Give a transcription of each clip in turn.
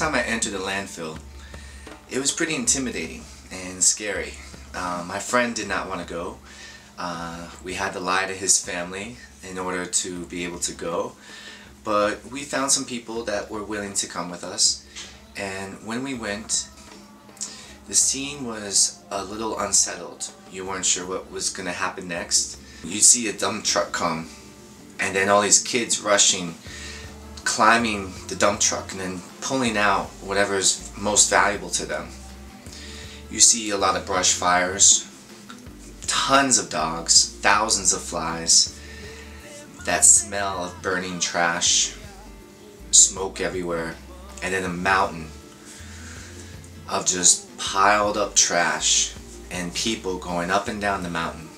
time I entered the landfill, it was pretty intimidating and scary. My friend did not want to go. We had to lie to his family in order to be able to go. But we found some people that were willing to come with us. And when we went, the scene was a little unsettled. You weren't sure what was going to happen next. You'd see a dump truck come, and then all these kids rushing, climbing the dump truck and then pulling out whatever's most valuable to them. You see a lot of brush fires, tons of dogs, thousands of flies, that smell of burning trash, smoke everywhere, and then a mountain of just piled up trash and people going up and down the mountain.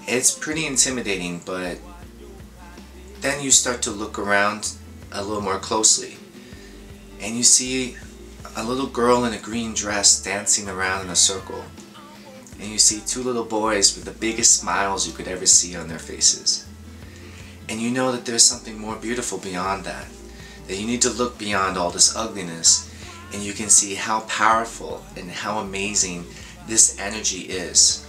It's pretty intimidating, but then you start to look around a little more closely and you see a little girl in a green dress dancing around in a circle, and you see two little boys with the biggest smiles you could ever see on their faces, and you know that there's something more beautiful beyond that, that you need to look beyond all this ugliness, and you can see how powerful and how amazing this energy is.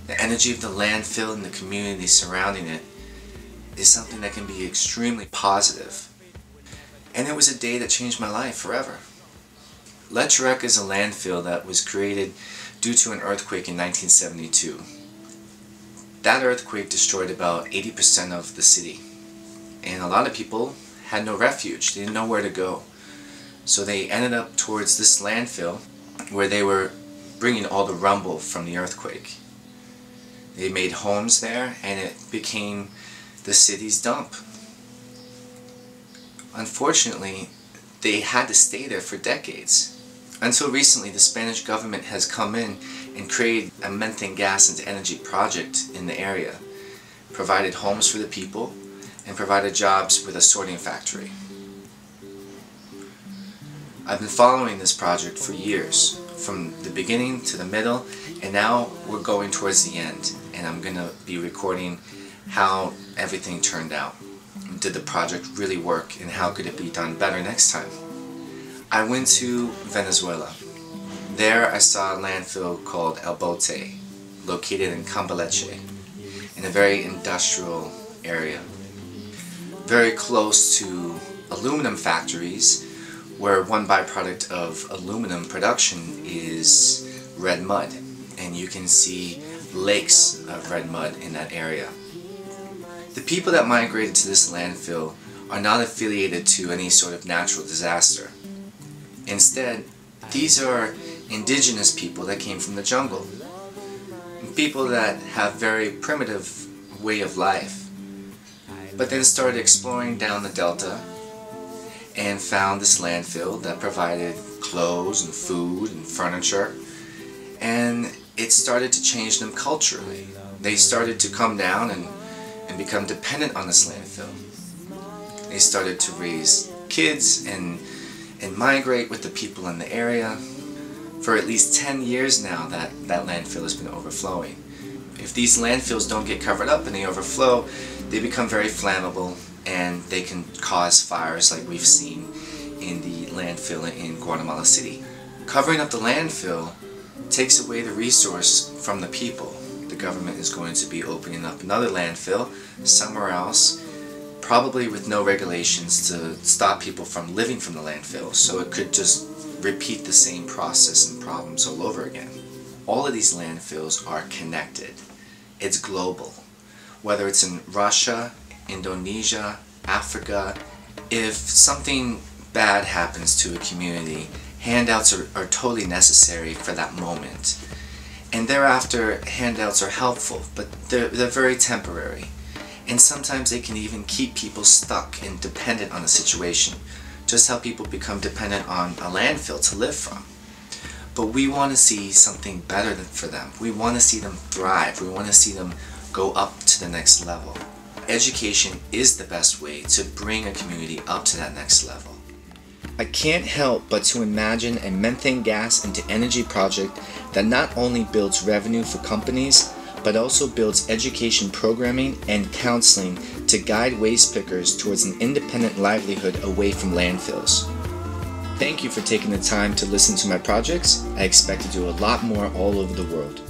The energy of the landfill and the community surrounding it is something that can be extremely positive. And it was a day that changed my life forever. Letchwork is a landfill that was created due to an earthquake in 1972. That earthquake destroyed about 80% of the city. And a lot of people had no refuge. They didn't know where to go. So they ended up towards this landfill where they were bringing all the rumble from the earthquake. They made homes there, and it became the city's dump. Unfortunately, they had to stay there for decades. Until recently, the Spanish government has come in and created a methane gas into energy project in the area, provided homes for the people, and provided jobs with a sorting factory. I've been following this project for years, from the beginning to the middle, and now we're going towards the end, and I'm going to be recording how everything turned out. Did the project really work, and how could it be done better next time? I went to Venezuela. There I saw a landfill called El Bote, located in Campeche, in a very industrial area. Very close to aluminum factories, where one byproduct of aluminum production is red mud, and you can see lakes of red mud in that area. The people that migrated to this landfill are not affiliated to any sort of natural disaster. Instead, these are indigenous people that came from the jungle. People that have very primitive way of life, but then started exploring down the delta and found this landfill that provided clothes and food and furniture, and it started to change them culturally. They started to come down and become dependent on this landfill. They started to raise kids and migrate with the people in the area. For at least 10 years now that landfill has been overflowing. If these landfills don't get covered up and they overflow, they become very flammable, and they can cause fires like we've seen in the landfill in Guatemala City. Covering up the landfill takes away the resource from the people. The government is going to be opening up another landfill somewhere else, probably with no regulations to stop people from living from the landfill, so it could just repeat the same process and problems all over again. All of these landfills are connected. It's global. Whether it's in Russia, Indonesia, Africa, if something bad happens to a community, handouts are totally necessary for that moment. And thereafter, handouts are helpful, but they're very temporary. And sometimes they can even keep people stuck and dependent on a situation, just how people become dependent on a landfill to live from. But we want to see something better for them. We want to see them thrive. We want to see them go up to the next level. Education is the best way to bring a community up to that next level. I can't help but to imagine a methane gas into energy project that not only builds revenue for companies, but also builds education programming and counseling to guide waste pickers towards an independent livelihood away from landfills. Thank you for taking the time to listen to my projects. I expect to do a lot more all over the world.